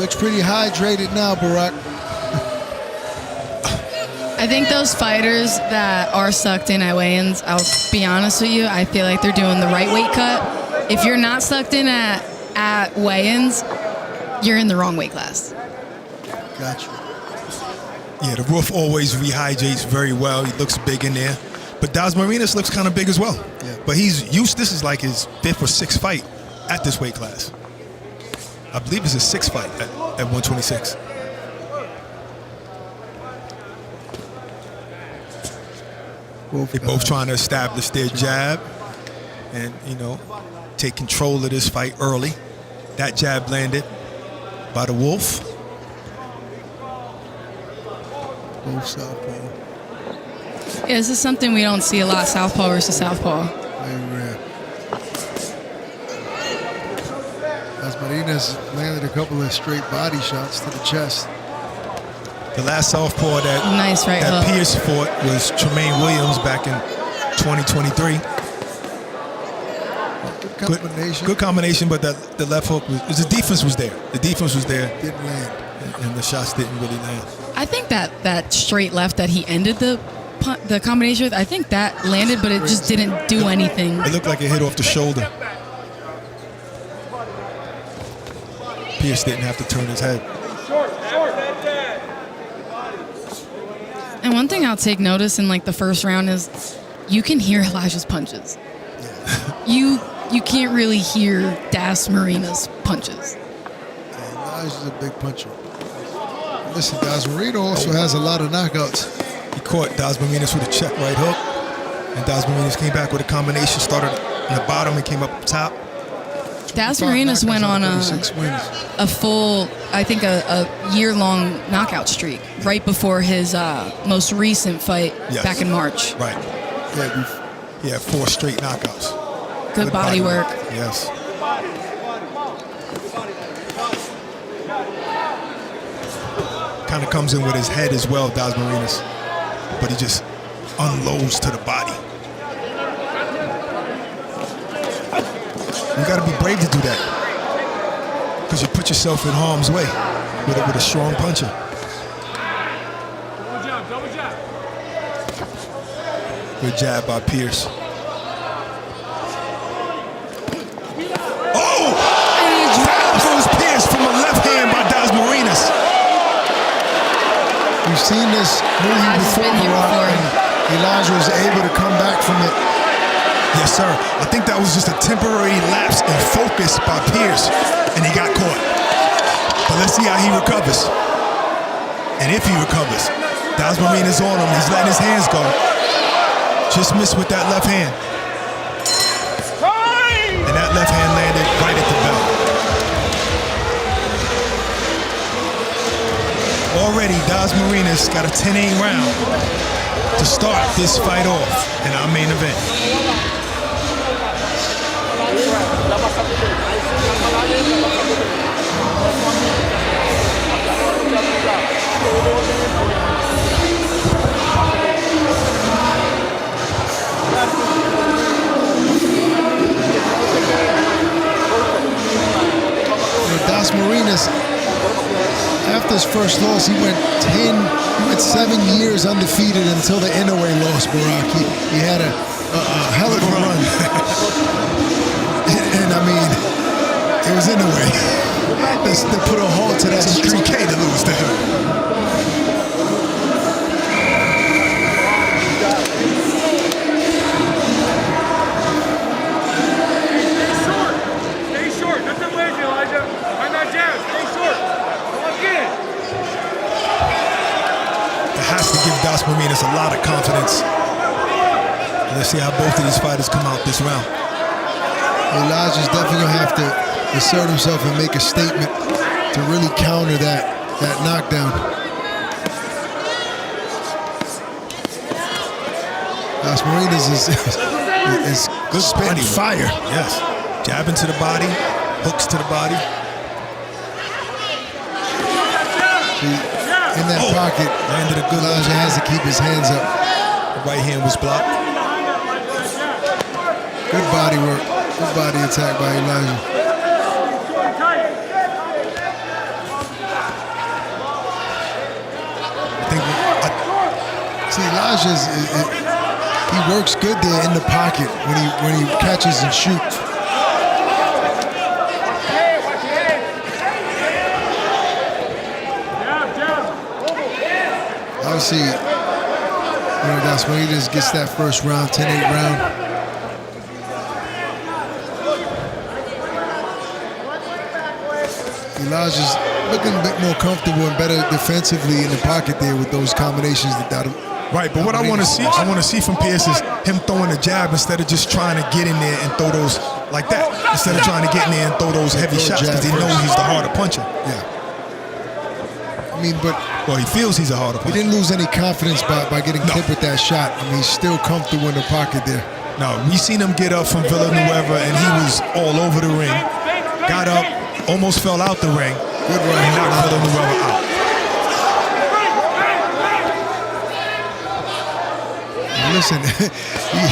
Looks pretty hydrated now, Barack. I think those fighters that are sucked in at weigh-ins, I'll be honest with you, I feel like they're doing the right weight cut. If you're not sucked in at weigh-ins, you're in the wrong weight class. Gotcha. Yeah, the roof always rehydrates very well. He looks big in there. But DASMARINAS looks kind of big as well. Yeah. But he's used, this is like his 5th or 6th fight at this weight class. I believe it's his 6th fight at 126. They're both trying to establish their jab and, you know, take control of this fight early. That jab landed by the Wolf. Both southpaw. Yeah, this is something we don't see a lot, southpaw versus southpaw. Very rare. DASMARINAS landed a couple of straight body shots to the chest. The last southpaw nice right that hook. Pierce fought was Tremaine Williams back in 2023. Good combination. Good combination, but the left hook was the defense was there. The defense was there. Didn't land. And the shots didn't really land. I think that straight left that he ended the combination with, I think that landed, but it just didn't do anything. It looked like it hit off the shoulder. Pierce didn't have to turn his head. And one thing I'll take notice in like the first round is you can hear Elijah's punches. You can't really hear DASMARINAS punches. Yeah, Elijah's a big puncher. Listen, DASMARINAS also has a lot of knockouts. He caught DASMARINAS with a check right hook, and DASMARINAS came back with a combination, started in the bottom and came up top. DASMARINAS went on a full, I think a year-long knockout streak right before his most recent fight back in March. Right. He had 4 straight knockouts. Good body work. Yes. Kind of comes in with his head as well, DASMARINAS, but he just unloads to the body. You got to be brave to do that because you put yourself in harm's way with a strong puncher. Double jab. Good jab by Pierce. Oh! Throws Pierce from a left hand by DASMARINAS. We've seen this movie before, and Elijah was able to come back from it. Yes, sir. I think that was just a temporary lapse in focus by Pierce, and he got caught. But let's see how he recovers. And if he recovers, DASMARINAS on him. He's letting his hands go. Just missed with that left hand. And that left hand landed right at the belt. Already, DASMARINAS got a 10-8 round to start this fight off in our main event. DASMARINAS, after his first loss, he went 7 years undefeated until the Inoue loss, Barack. He had a hell of a run. And I mean, it was Inoue. They put a halt to that streak. 3K to lose to him. Give DASMARINAS a lot of confidence. Let's see how both of these fighters come out this round. Elijah's definitely gonna have to assert himself and make a statement to really counter that knockdown. DASMARINAS is good spitting fire. Yes, jabbing to the body, hooks to the body. In that pocket, landed a good Elijah has to keep his hands up. The right hand was blocked. Good body work. Good body attack by Elijah. See, Elijah's he works good there in the pocket when he catches and shoots. Obviously, that's when he just gets that first round, 10-8 round. Elijah's looking a bit more comfortable and better defensively in the pocket there with those combinations that Right, but what I want to see from Pierce is him throwing a jab instead of just trying to get in there and throw those like that. Instead of trying to get in there and throw those heavy shots because he knows he's the harder puncher. Yeah. I mean, but he feels he's a harder puncher. He didn't lose any confidence by getting clipped with that shot. I mean, he's still comfortable in the pocket there. No, we seen him get up from Villanueva and he was all over the ring. Got up, almost fell out the ring. Good run. And knocked Villanueva out. Listen, he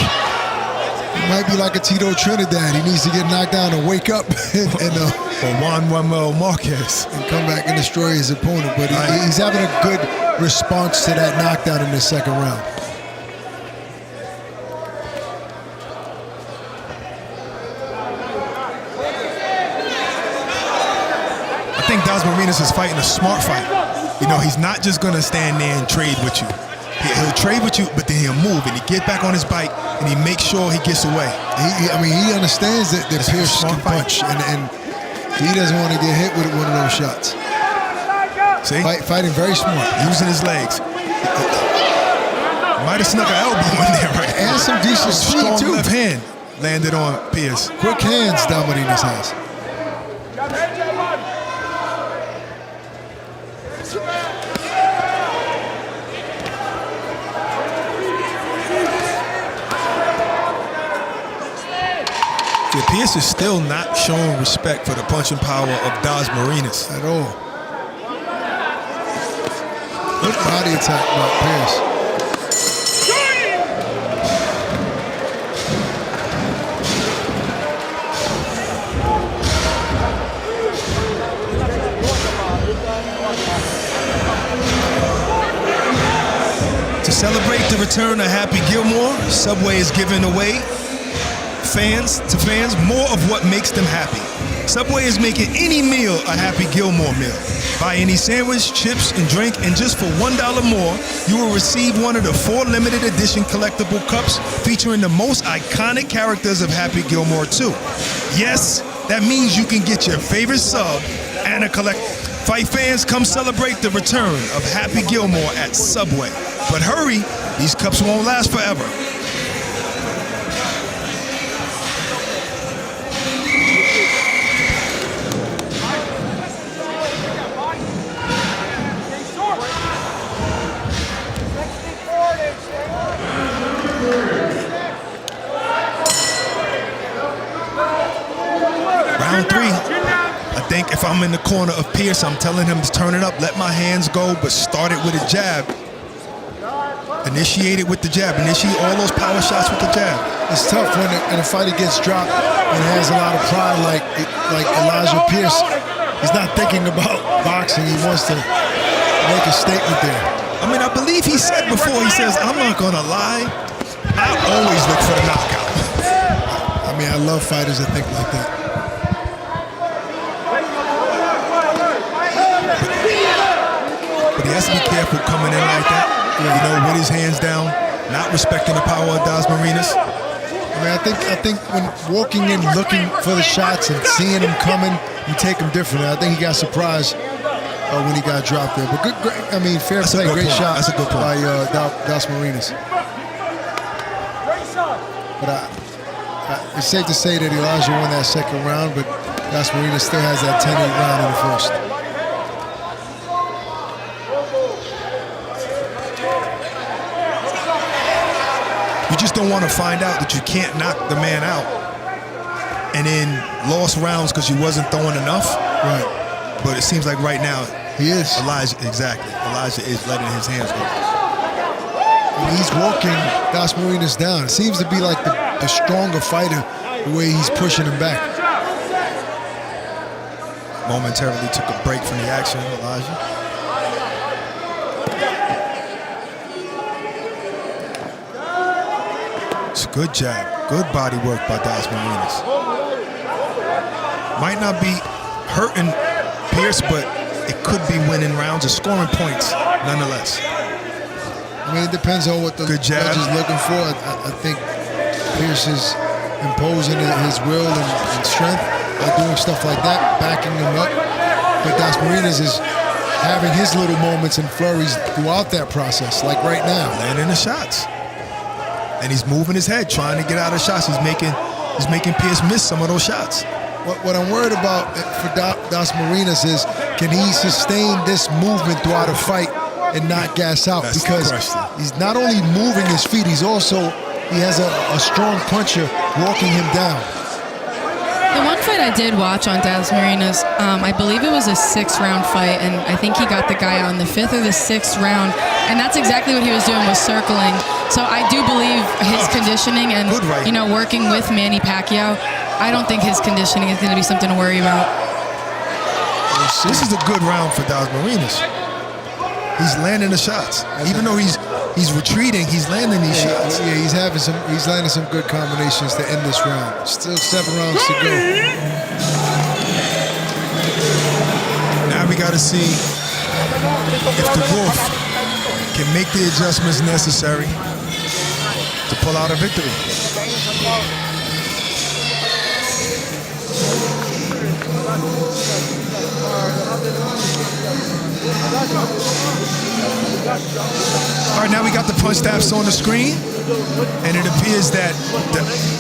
might be like a Tito Trinidad. He needs to get knocked down and wake up or Juan Manuel Marquez and come back and destroy his opponent. But he's having a good response to that knockdown in the second round. I think DASMARINAS is fighting a smart fight. He's not just going to stand there and trade with you. He'll trade with you, but then he'll move and he get back on his bike and he makes sure he gets away. He understands that Pierce can punch, and he doesn't want to get hit with one of those shots. See? Fighting very smart. Using his legs. Might have snuck an elbow in there, right? And some decent speed, strong too. left hand landed on Pierce. Quick hands DASMARINAS has. Pierce is still not showing respect for the punching power of DASMARINAS. At all. Good body attack by Pierce. To celebrate the return of Happy Gilmore, Subway is giving away fans more of what makes them happy. Subway is making any meal a Happy Gilmore meal. Buy any sandwich, chips, and drink, and just for $1 more, you will receive one of the 4 limited edition collectible cups featuring the most iconic characters of Happy Gilmore 2. Yes, that means you can get your favorite sub and a collect. Fight fans, come celebrate the return of Happy Gilmore at Subway. But hurry, these cups won't last forever. Round 3. I think if I'm in the corner of Pierce, I'm telling him to turn it up, let my hands go, but start it with a jab. Initiate it with the jab. Initiate all those power shots with the jab. It's tough when a fighter gets dropped and has a lot of pride like Elijah Pierce. He's not thinking about boxing. He wants to make a statement there. I believe he said before, he says, I'm not going to lie, I always look for the knockout. I love fighters that think like that. But he has to be careful coming in like that. With his hands down, not respecting the power of DASMARINAS. I think when walking in, looking for the shots and seeing him coming, you take him differently. I think he got surprised when he got dropped there. But fair play, great shot. That's a good point. By DASMARINAS. But it's safe to say that Elijah won that second round, but DASMARINAS still has that 10-8 round in the first. You just don't want to find out that you can't knock the man out and then lost rounds because you wasn't throwing enough. Right. But it seems like right now, he is. Elijah is letting his hands go. And he's walking DASMARINAS down. It seems to be like the stronger fighter, the way he's pushing him back. Momentarily took a break from the action, Elijah. Good jab. Good body work by DASMARINAS. Might not be hurting Pierce, but it could be winning rounds or scoring points nonetheless. I mean, it depends on what the judge is looking for. I think Pierce is imposing his will and strength by doing stuff like that, backing him up. But DASMARINAS is having his little moments and flurries throughout that process, like right now. Landing the shots. And he's moving his head, trying to get out of shots. He's making Pierce miss some of those shots. What I'm worried about for DASMARINAS is, can he sustain this movement throughout a fight and not gas out? That's because he's not only moving his feet, he has a strong puncher walking him down. The one fight I did watch on DASMARINAS, I believe it was a 6-round fight, and I think he got the guy out in the 5th or the 6th round, and that's exactly what he was doing, was circling. So I do believe his conditioning and working with Manny Pacquiao, I don't think his conditioning is going to be something to worry about. This is a good round for DASMARINAS. He's landing the shots, even though he's retreating. He's landing these shots. Yeah, he's landing some good combinations to end this round. Still 7 rounds to go. Now we got to see if the Wolf can make the adjustments necessary to pull out a victory. All right, now we got the punch stats on the screen, and it appears that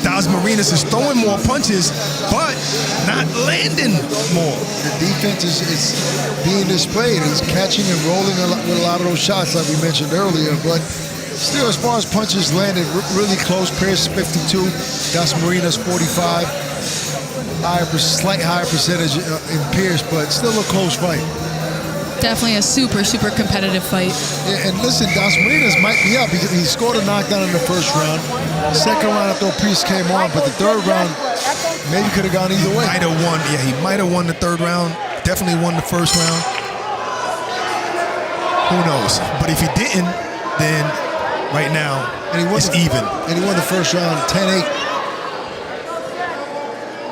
DASMARINAS is throwing more punches, but not landing more. The defense is being displayed. He's catching and rolling with a lot of those shots, like we mentioned earlier, but still, as far as punches landed, really close. Pierce 52, DASMARINAS 45. Slight higher percentage in Pierce, but still a close fight. Definitely a super, super competitive fight. Yeah, and listen, DASMARINAS might be up. He scored a knockdown in the 1st round. Second round, I thought Pierce came on, but the 3rd round maybe could have gone either way. Might have won. Yeah, he might have won the 3rd round. Definitely won the 1st round. Who knows? But if he didn't, then right now it's even. And he won the 1st round 10-8.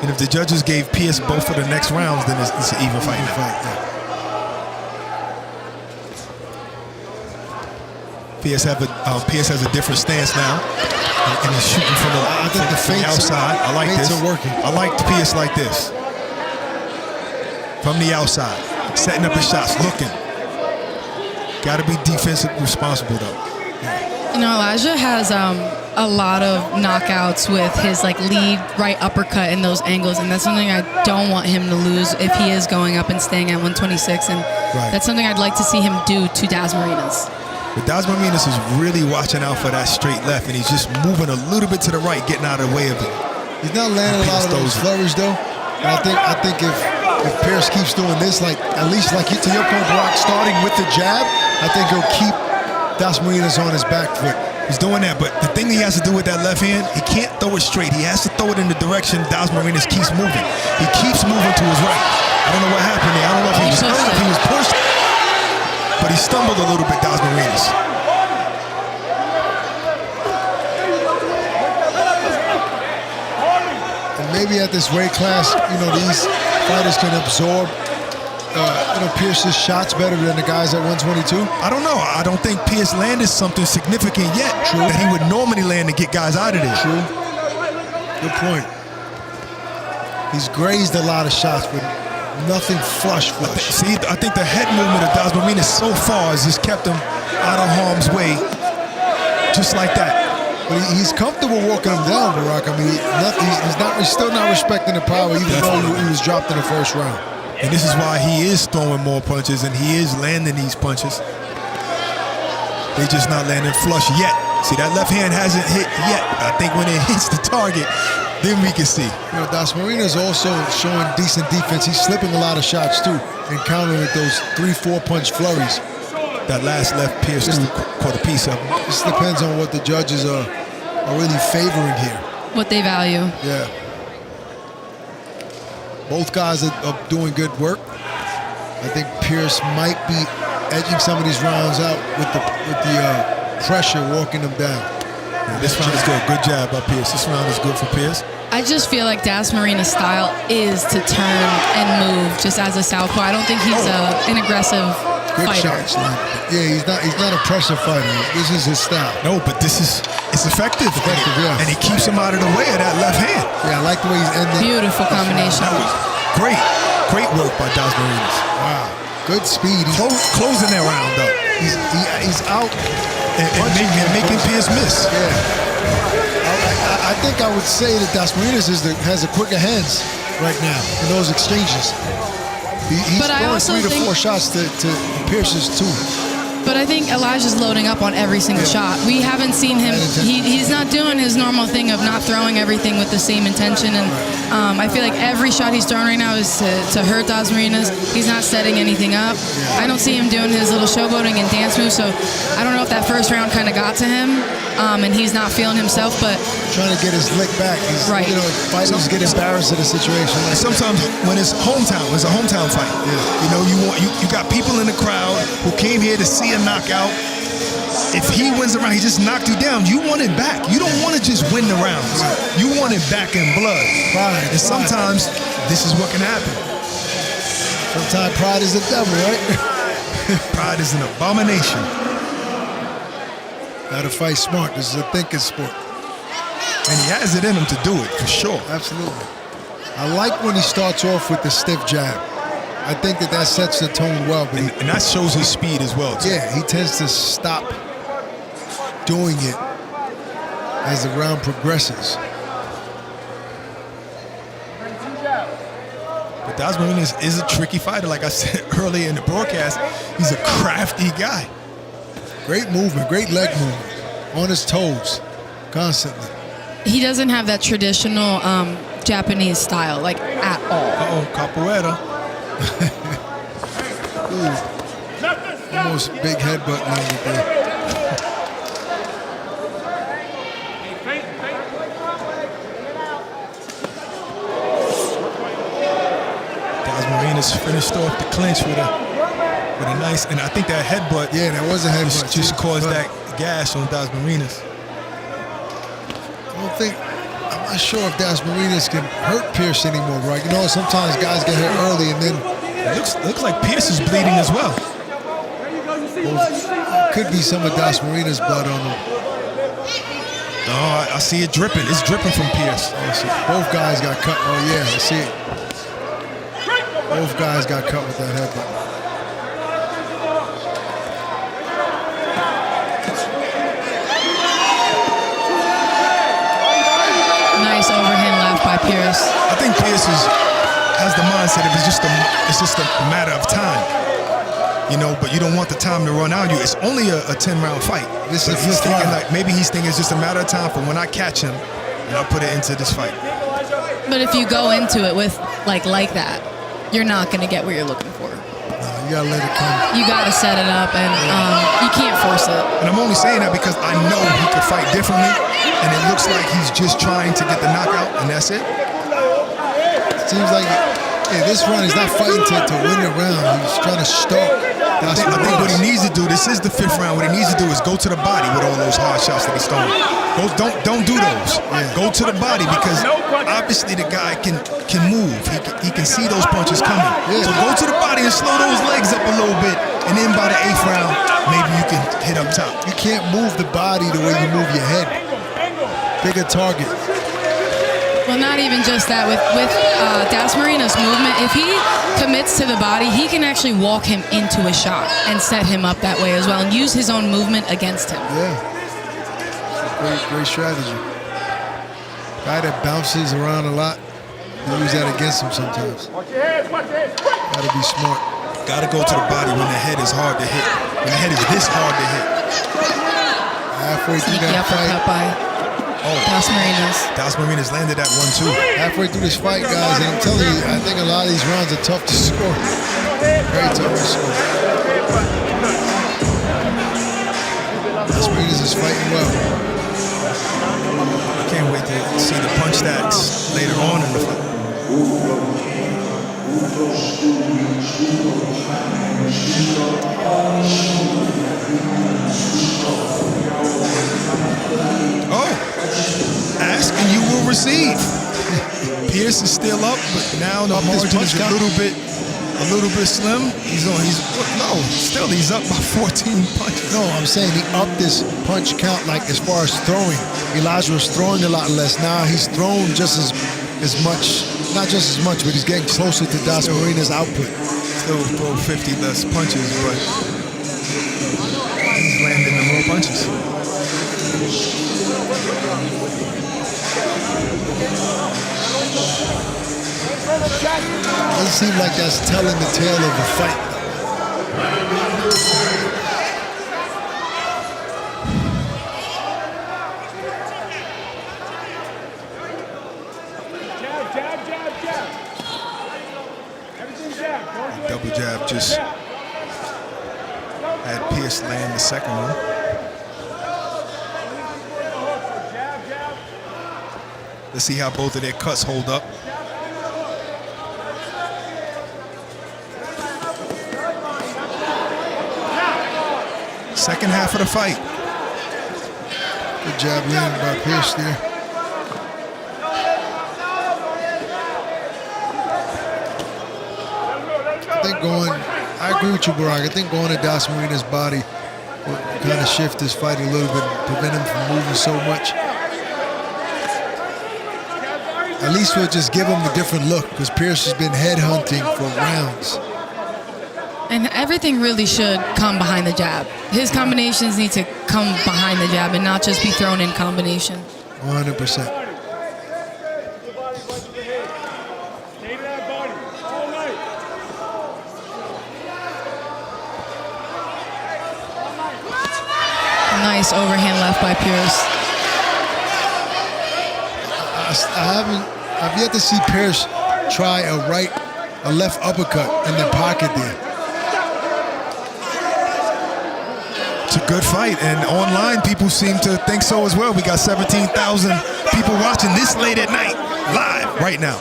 And if the judges gave Pierce both of the next rounds, then it's an even fight. Pierce has a different stance now, and he's shooting from the outside. I like this. Are working. I like Pierce like this, from the outside, setting up his shots, looking. Got to be defensive responsible though. You know, Elijah has a lot of knockouts with his lead right uppercut in those angles, and that's something I don't want him to lose if he is going up and staying at 126, and that's something I'd like to see him do to DASMARINAS. But DASMARINAS is really watching out for that straight left, and he's just moving a little bit to the right, getting out of the way of it. He's not landing a lot of those flurries though. And I think if Pierce keeps doing this, at least to your point, Brock, starting with the jab, I think he'll keep DASMARINAS on his back foot. He's doing that, but the thing he has to do with that left hand, he can't throw it straight. He has to throw it in the direction DASMARINAS keeps moving. He keeps moving to his right. I don't know what happened there. I don't know if he was hurt, if he was pushed, but he stumbled a little bit, DASMARINAS. And maybe at this weight class, these fighters can absorb Pierce's shots better than the guys at 122? I don't know. I don't think Pierce landed something significant yet that he would normally land to get guys out of there. True. Good point. He's grazed a lot of shots, but nothing flush. See, I think the head movement of DASMARINAS so far has just kept him out of harm's way, just like that. But he's comfortable walking him down, Barack. I mean, he's still not respecting the power, even though he was dropped in the 1st round. And this is why he is throwing more punches and he is landing these punches. They're just not landing flush yet. See, that left hand hasn't hit yet. I think when it hits the target, then we can see. DASMARINAS also showing decent defense. He's slipping a lot of shots too, and countering with those 3-4 punch flurries. That last left Pierce caught a piece of him. This depends on what the judges are really favoring here. What they value. Yeah. Both guys are doing good work. I think Pierce might be edging some of these rounds out with the pressure walking them down. This round is good. Good jab by Pierce. This round is good for Pierce. I just feel like DASMARINA's style is to turn and move just as a southpaw. I don't think he's an aggressive Good fighter. shots, man. Yeah, he's not a pressure fighter. This is his style. No, but it's effective. Effective, yeah. And he keeps him out of the way of that left hand. Yeah, I like the way he's ending. Beautiful combination. That was great. Great work by DASMARINAS. Wow, good speed. Closing that round, though. He's out And making Pierce miss. Yeah. I think I would say that DASMARINAS has the quicker hands right now in those exchanges. He's But I throwing also 3 to think- 4 shots to Pierce's 2. But I think Elijah's loading up on every single shot. We haven't seen him. He's not doing his normal thing of not throwing everything with the same intention. And I feel like every shot he's throwing right now is to hurt DASMARINAS. He's not setting anything up. I don't see him doing his little showboating and dance moves. So I don't know if that first round kind of got to him, and he's not feeling himself. But Trying to get his lick back. Right. You know, fighters get embarrassed in a situation like that. Sometimes when it's a hometown fight. Yeah. You know, you got people in the crowd who came here to see a knockout. If he wins the round, he just knocked you down. You want it back. You don't want to just win the rounds. You want it back in blood. Pride. And sometimes this is what can happen. Sometimes pride is the devil, right? Pride is an abomination. Gotta fight smart. This is a thinking sport. And he has it in him to do it, for sure. Absolutely. I like when he starts off with the stiff jab. I think that sets the tone well. But And that shows his speed as well, too. yeah, he tends to stop doing it as the round progresses. But DASMARINAS is a tricky fighter. Like I said earlier in the broadcast, he's a crafty guy. Great movement, great leg movement. On his toes, constantly. he doesn't have that traditional Japanese style, like, at all. Uh-oh, capoeira. Ooh. Almost big headbutt landed there. DASMARINAS finished off the clinch with a nice, and I think that headbutt, Yeah, that was a headbutt. just caused that gash on DASMARINAS. I'm not sure if DASMARINAS can hurt Pierce anymore, right? You know, sometimes guys get hurt early and then It looks like Pierce is bleeding as well. could be some of DASMARINAS blood on him. Oh, I see it dripping. It's dripping from Pierce. Oh, so both guys got cut. Oh, yeah, I see it. Both guys got cut with that headbutt. Nice overhand left by Pierce. I think Pierce has the mindset of it's just a matter of time. You know, but you don't want the time to run out. It's only a 10-round fight. This is he's the thinking round. like maybe he's thinking it's just a matter of time for when I catch him and I'll put it into this fight. But if you go into it with like that, you're not going to get what you're looking for. You gotta let it come. You got to set it up, and you can't force it. And I'm only saying that because I know he could fight differently, and it looks like he's just trying to get the knockout, and that's it. Seems like this round he's not fighting to win the round. He's trying to stalk. I think what he needs to do, this is the 5th round, what he needs to do is go to the body with all those hard shots that he's throwing. Don't do those. Yeah. Go to the body because obviously the guy can move. He can see those punches coming. Yeah. So go to the body and slow those legs up a little bit, and then by the 8th round, maybe you can hit up top. You can't move the body the way you move your head. Bigger target. Well, not even just that. With DASMARINA's movement, if he commits to the body, he can actually walk him into a shot and set him up that way as well and use his own movement against him. Yeah. Great strategy. Guy that bounces around a lot, they use that against him sometimes. Gotta be smart. Got to go to the body when the head is hard to hit. When the head is this hard to hit. Halfway through Sneaky that uppercut fight, by DASMARINAS. landed that one too. halfway through this fight, guys, and I'm telling you, I think a lot of these rounds are tough to score. Very tough to score. DASMARINAS is fighting well. I can't wait to see the punch stacks later on in the fight. Oh! receive. Pierce is still up, but now the margin is a little bit slim. He's up by 14 punches. No, I'm saying he upped this punch count, like as far as throwing. Elijah was throwing a lot less. Now he's thrown just as much, not just as much, but he's getting closer to DASMARINAS' output. Still throw 50 less punches, but he's landing the more punches. Doesn't seem like that's telling the tale of the fight. Double jab just had Pierce land the second one. Let's see how both of their cuts hold up. Second half of the fight. Good jab landed by Pierce there. I agree with you, Barack. I think going to DASMARINAS' body will kind of shift this fight a little bit, prevent him from moving so much. At least we'll just give him a different look, because Pierce has been headhunting for rounds. And everything really should come behind the jab. His combinations need to come behind the jab and not just be thrown in combination. 100%. Nice overhand left by Pierce. I've yet to see Pierce try a left uppercut in the pocket there. It's a good fight, and online people seem to think so as well. We got 17,000 people watching this late at night, live right now.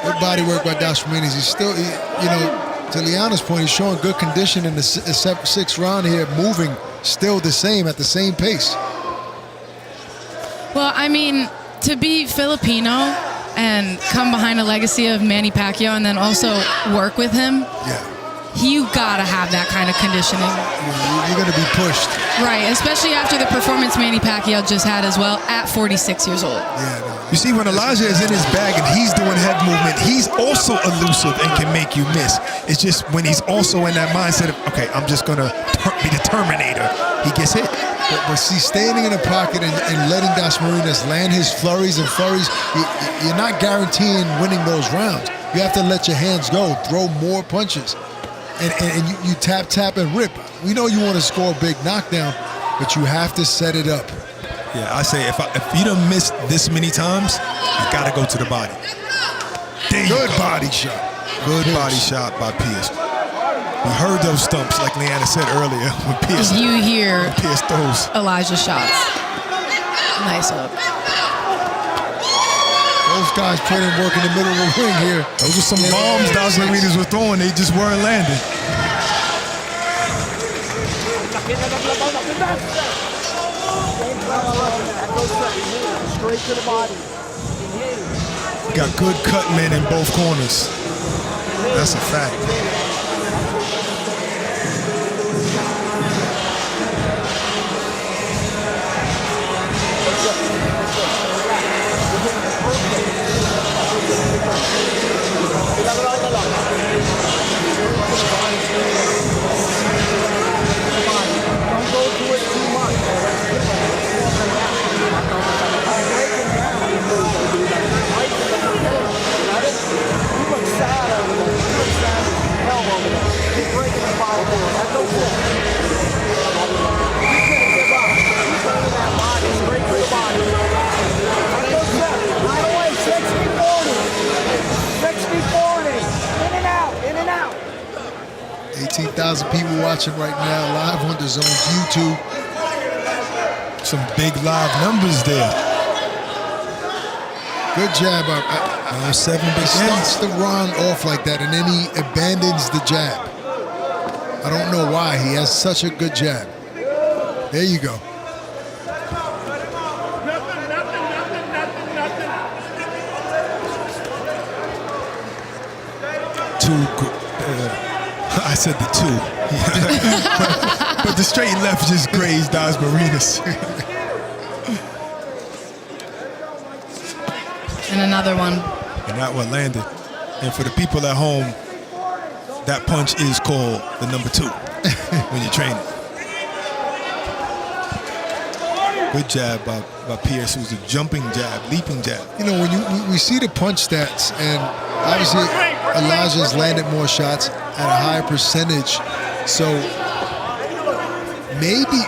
Good body work by DASMARINAS. He's still, to Liana's point, he's showing good condition in the sixth round here, moving still the same at the same pace. Well, I mean, to be Filipino and come behind a legacy of Manny Pacquiao and then also work with him, you gotta have that kind of conditioning. You're gonna be pushed. Right, especially after the performance Manny Pacquiao just had as well at 46 years old. Yeah, no. You see, when Elijah is in his bag and he's doing head movement, he's also elusive and can make you miss. It's just when he's also in that mindset of, okay, I'm just gonna be the Terminator, he gets hit. But see, standing in the pocket and letting DASMARINAS land his flurries, you're not guaranteeing winning those rounds. You have to let your hands go, throw more punches. And you tap and rip. We know you want to score a big knockdown, but you have to set it up. Yeah, I say if you done missed this many times, you gotta go to the body. Good body shot. Good body shot by Pierce. We heard those stumps, like Leanna said earlier, when Pierce. You hear Pierce throws Elijah shots. Nice hook. Those guys put in work in the middle of the ring here. Those are some bombs DASMARINAS were throwing. They just weren't landing. Straight to the body. Got good cut men in both corners. That's a fact. Don't go to it too much. You look sad over there. You look sad as hell over there. Keep breaking the body down. That's okay. You can't give up. Keep turning that body straight to the body. That's okay. Right away, 60-40. 60-40. In and out. In and out. 18,000 people watching right now live on DAZN's YouTube. Some big live numbers there. Good jab. 7 big He starts hits. the round off like that, and then he abandons the jab. I don't know why. He has such a good jab. There you go. I said the two. but the straight left just grazed DASMARINAS. And another one. And that one landed. And for the people at home, that punch is called the number 2 when you're training. Good jab by Pierce, who's a jumping jab, leaping jab. You know, when we see the punch stats, and obviously Elijah's landed more shots at a higher percentage. So maybe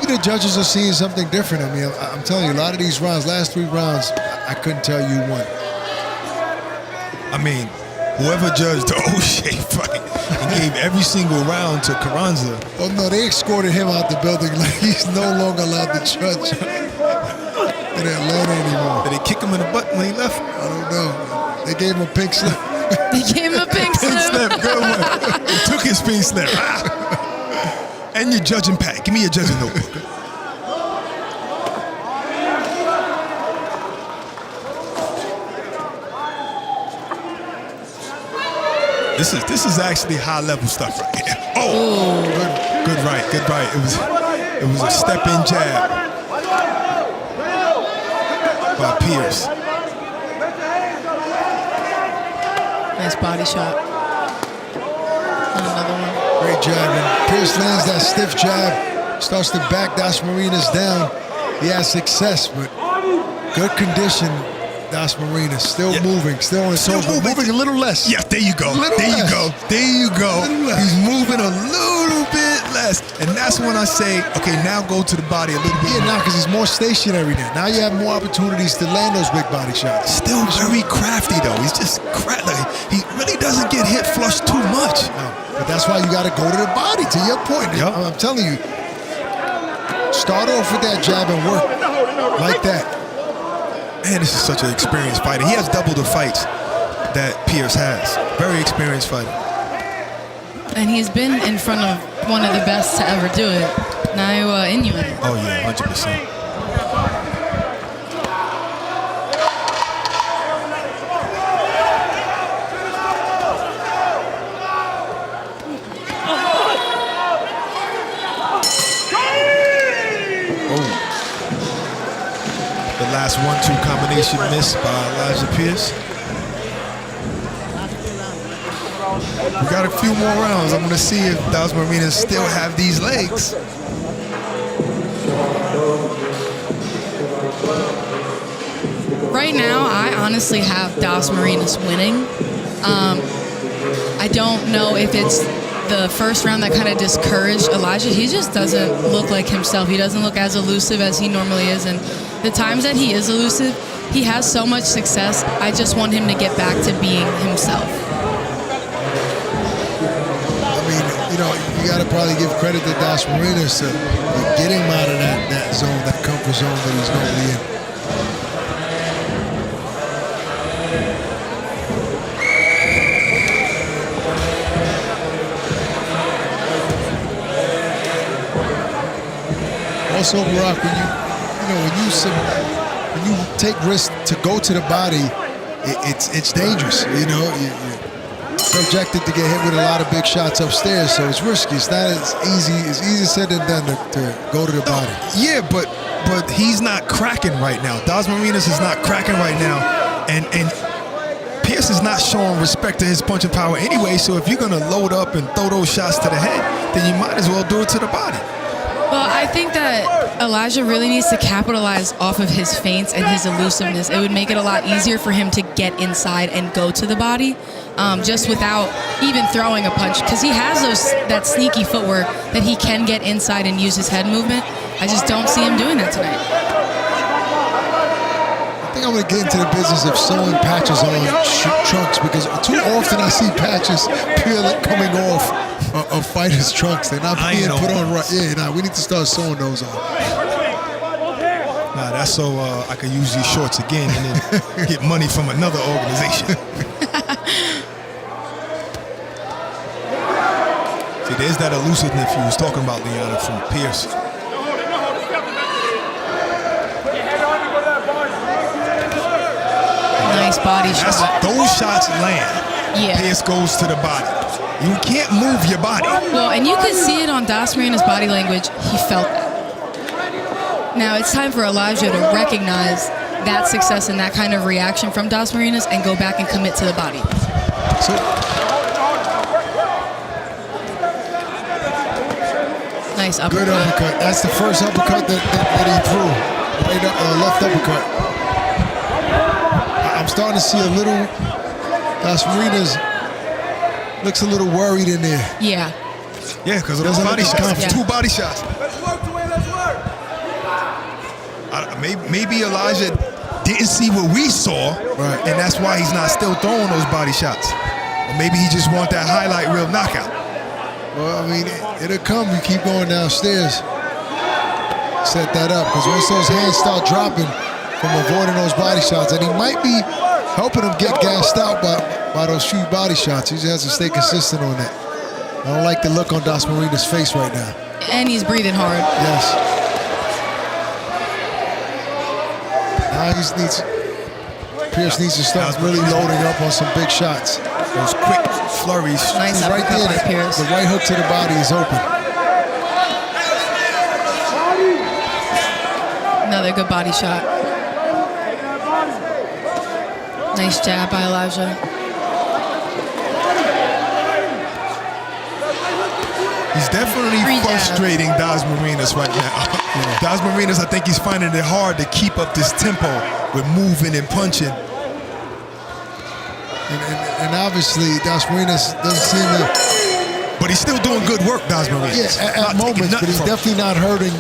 the judges are seeing something different. I mean, I'm telling you, a lot of these rounds, last 3 rounds, I couldn't tell you won. I mean, whoever judged the O'Shea fight and gave every single round to Carranza. Oh no, they escorted him out the building like he's no longer allowed to judge in Atlanta anymore. Did they kick him in the butt when he left? I don't know. They gave him a pink slip. They gave him a pink Pink slip. slip, good one. He took his pink slip. And your judging pad. Give me your judging notebook. This is actually high level stuff right here. Oh, good right. It was a step in jab by Pierce. Nice body shot. And another one. Great jab. And Pierce lands that stiff jab, starts to back DASMARINAS down. He has success, but good condition. DASMARINAS still moving, still on his toes, but moving a little less. Yeah, there you go. There you go. He's moving a little bit less. And that's when I say, okay, now go to the body a little bit. Yeah, now because he's more stationary now. Now you have more opportunities to land those big body shots. Still very crafty though. He's just he really doesn't get hit flush too much. No, but that's why you got to go to the body. To your point, yep. I'm telling you, start off with that jab and work like that. Man, this is such an experienced fighter. He has double the fights that Pierce has. Very experienced fighter. And he's been in front of one of the best to ever do it, Naoya Inoue. Oh yeah, 100%. Last 1-2 combination missed by Elijah Pierce. We got a few more rounds. I'm going to see if DASMARINAS still have these legs. Right now, I honestly have DASMARINAS winning. I don't know if it's the first round that kind of discouraged Elijah. He just doesn't look like himself. He doesn't look as elusive as he normally is. And the times that he is elusive, he has so much success. I just want him to get back to being himself. I mean, you know, you got to probably give credit to DASMARINAS to get him out of that zone, that comfort zone that he's normally in. Also, Barack, when you take risks to go to the body, it's dangerous. You know, you're subjected to get hit with a lot of big shots upstairs, so it's risky. It's not as easy. It's easier said than done to go to the body. Yeah, but he's not cracking right now. DASMARINAS is not cracking right now, and Pierce is not showing respect to his punching power anyway. So if you're gonna load up and throw those shots to the head, then you might as well do it to the body. Well, I think that Elijah really needs to capitalize off of his feints and his elusiveness. It would make it a lot easier for him to get inside and go to the body, just without even throwing a punch, because he has that sneaky footwork that he can get inside and use his head movement. I just don't see him doing that tonight. I think I'm going to get into the business of sewing patches on trunks, because too often I see patches coming off of fighters' trunks. They're not being put on right. Yeah, nah, we need to start sewing those on. Nah, that's so I could use these shorts again and then get money from another organization. See, there's that elusiveness you was talking about, Leon, from Pierce. body That's, shot. those shots land. Yeah. Pierce goes to the body. You can't move your body. Well, and you could see it on DASMARINAS' body language. He felt that. Now it's time for Elijah to recognize that success and that kind of reaction from DASMARINAS and go back and commit to the body. So, Nice uppercut. good uppercut. That's the first uppercut that he threw. Right, left uppercut. I'm starting to see a little. DASMARINAS looks a little worried in there. Yeah. Yeah, because of those Doesn't body look shots. confident. Two body shots. Let's work, Dwayne, let's work. Maybe Elijah didn't see what we saw, Right. and that's why he's not still throwing those body shots. Or maybe he just want that highlight reel knockout. Well, I mean, it'll come. You keep going downstairs. Set that up, because once those hands start dropping from avoiding those body shots, and he might be helping him get gassed out by those few body shots. He just has to stay consistent on that. I don't like the look on DASMARINAS' face right now. And he's breathing hard. Yes. Now Pierce needs to start really loading up on some big shots. Those quick flurries. Nice He's right uppercut there. by Pierce. The right hook to the body is open. Another good body shot. Nice jab by Elijah. He's definitely Three jabs. frustrating DASMARINAS right now. DASMARINAS, I think he's finding it hard to keep up this tempo with moving and punching. And obviously, DASMARINAS doesn't seem to. But he's still doing good work, DASMARINAS. Yeah, Not at taking moments, nothing but he's from him. definitely not hurting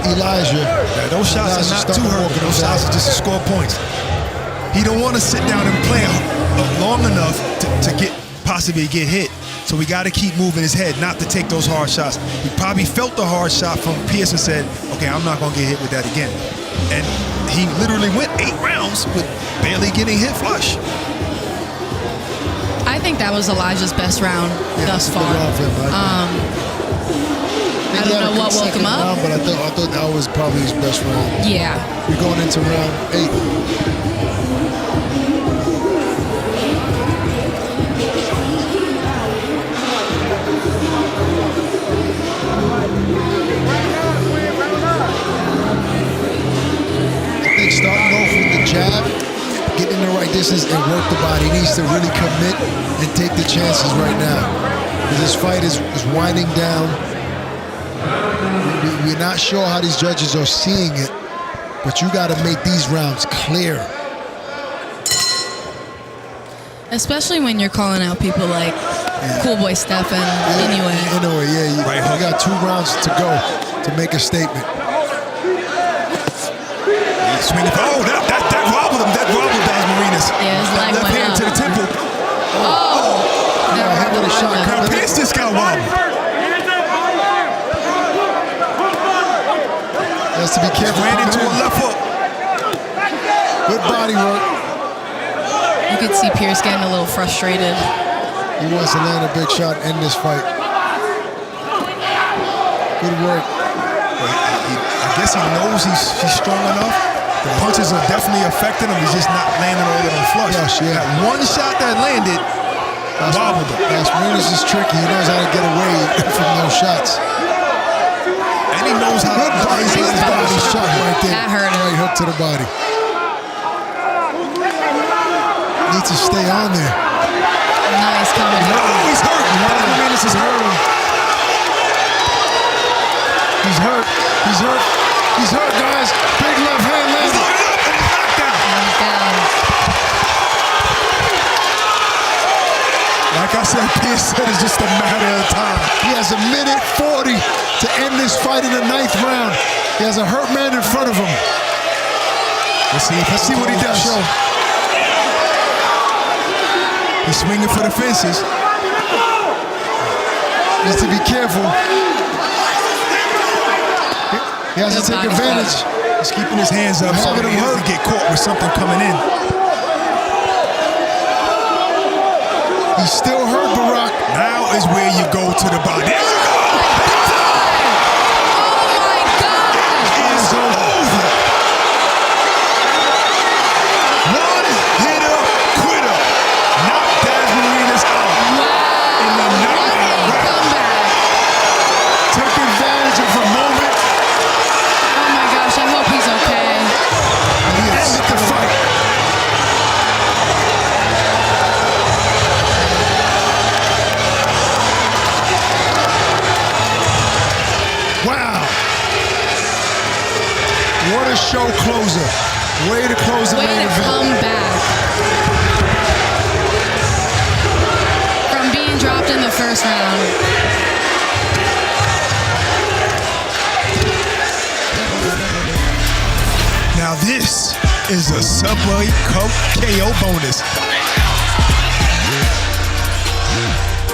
Elijah. Yeah, those shots Elijah's are not starting too to hurting. walk him Those shots down. are just to score points. He don't want to sit down and play long enough to possibly get hit. So we got to keep moving his head, not to take those hard shots. He probably felt the hard shot from Pierce and said, okay, I'm not going to get hit with that again. And he literally went 8 rounds with barely getting hit flush. I think that was Elijah's best round thus Good far. round for him, right? I don't know what woke him up. Round, but I thought that was probably his best round. Yeah. We're going into round 8. I think starting off with the jab, getting in the right distance and work the body. He needs to really commit and take the chances right now. Because this fight is winding down. We're not sure how these judges are seeing it, but you got to make these rounds clear. Especially when you're calling out people like Cool Boy Steph and anyway. Anyway, yeah, you Right hook. got 2 rounds to go to make a statement. He's swinging. Oh, that wobbled him. That wobbled DASMARINAS. Yeah, his leg Left went hand up. to the temple. Oh! Yeah, hit with a shot. Now Pierce just got wobbled. Has to be careful. Ran into a left hook. Good body work. You could see Pierce getting a little frustrated. He wants to land a big shot in this fight. Good work. I guess he knows he's strong enough. The punches are definitely affecting him. He's just not landing all of them flush. Flush, yeah. That one shot that landed wobbled him. DASMARINAS is tricky. He knows how to get away from those shots. And he knows how Good to body shot right there. That hurt him. Right hook to the body. Needs to stay on there. Nice combination. Oh, he's hurt. DASMARINAS is hurt. He's hurt. He's hurt. He's hurt, guys. Big left hand He's landed. loaded up and he's knocked down. He's down. Like I said, Pierce said it's just a matter of time. He has a minute 40 to end this fight in the 9th round. He has a hurt man in front of him. Let's see what he does. He's swinging for the fences. Needs to be careful. He has to Good take body advantage. He's keeping his hands up so Having he him doesn't hurt. get caught with something coming in. He's still hurt, Barack. Now is where you go to the body. There you go! Oh my God! It's over. One KO bonus.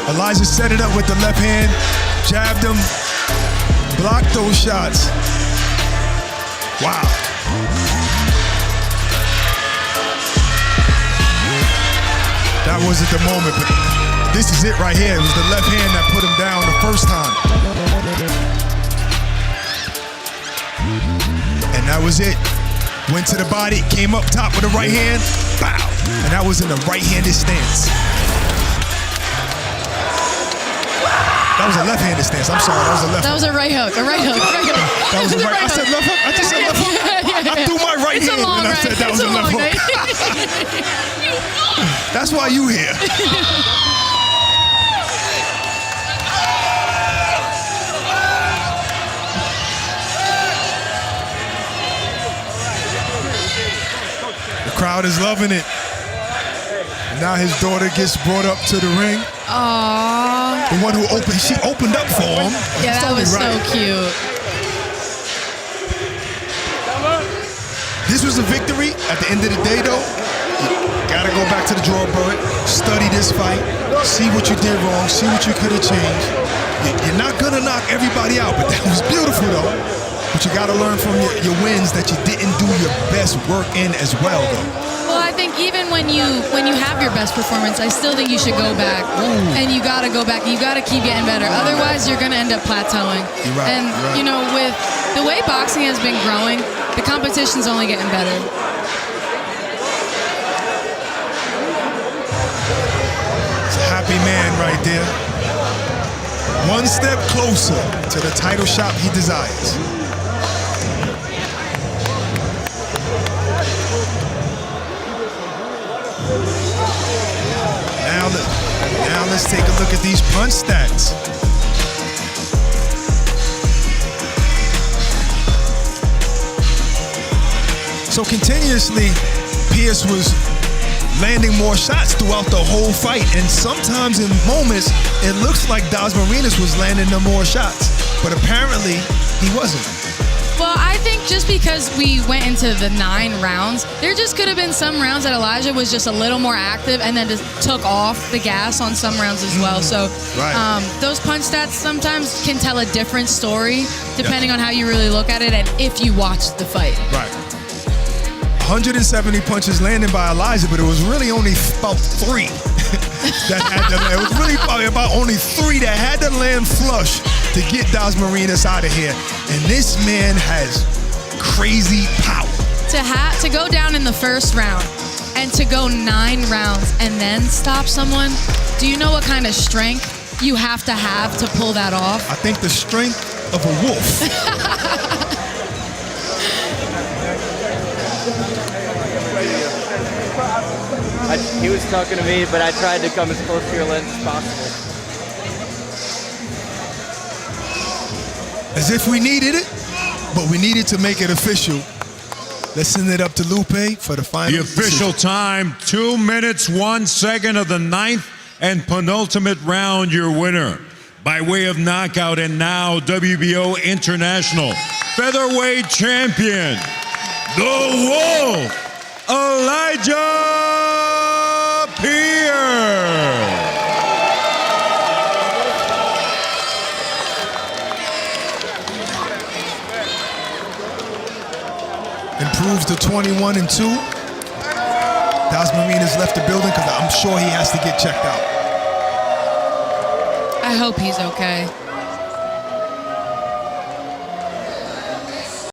Elijah set it up with the left hand, jabbed him, blocked those shots. Wow. That wasn't the moment, but this is it right here. It was the left hand that put him down the first time. And that was it. Went to the body, came up top with the right hand, bow. And that was in the right-handed stance. That was a left-handed stance. I'm sorry, that was a left hook. That was a right hook, a right hook, right hook. That was a right. I said left hook. I just said left hook. I threw my right hand and I said that was a left hook. That's why you here. The crowd is loving it. And now his daughter gets brought up to the ring. Aww. The one who opened, she opened up for him. Yeah, that was so cute. This was a victory. At the end of the day, though, you gotta go back to the drawing board, study this fight, see what you did wrong, see what you could have changed. You're not gonna knock everybody out, but that was beautiful, though. But you gotta learn from your wins that you didn't do your best work in as well, though. Well, I think even when you have your best performance, I still think you should go back. And you gotta go back. You gotta keep getting better. Otherwise, you're gonna end up plateauing. You're right, and you're right. you know, with the way boxing has been growing, the competition's only getting better. It's a happy man right there. One step closer to the title shot he desires. Now let's take a look at these punch stats. So continuously, Pierce was landing more shots throughout the whole fight, and sometimes in moments, it looks like DASMARINAS was landing the more shots, but apparently he wasn't. Well, I think just because we went into the 9 rounds, there just could have been some rounds that Elijah was just a little more active and then just took off the gas on some rounds as well. So those punch stats sometimes can tell a different story depending on how you really look at it and if you watch the fight. Right. 170 punches landed by Elijah, but it was really only about 3 that had to land. It was really probably about only 3 that had to land flush to get DASMARINAS out of here. And this man has crazy power. To go down in the first round and to go 9 rounds and then stop someone, do you know what kind of strength you have to pull that off? I think the strength of a wolf. He was talking to me, but I tried to come as close to your lens as possible. As if we needed it, but we needed to make it official. Let's send it up to Lupe for the final. The official time, 2 minutes, 1 second of the 9th and penultimate round. Your winner by way of knockout and now WBO International Featherweight Champion, the Wolf, Elijah Pierce. Improves to 21-2. DASMARINAS left the building because I'm sure he has to get checked out. I hope he's okay.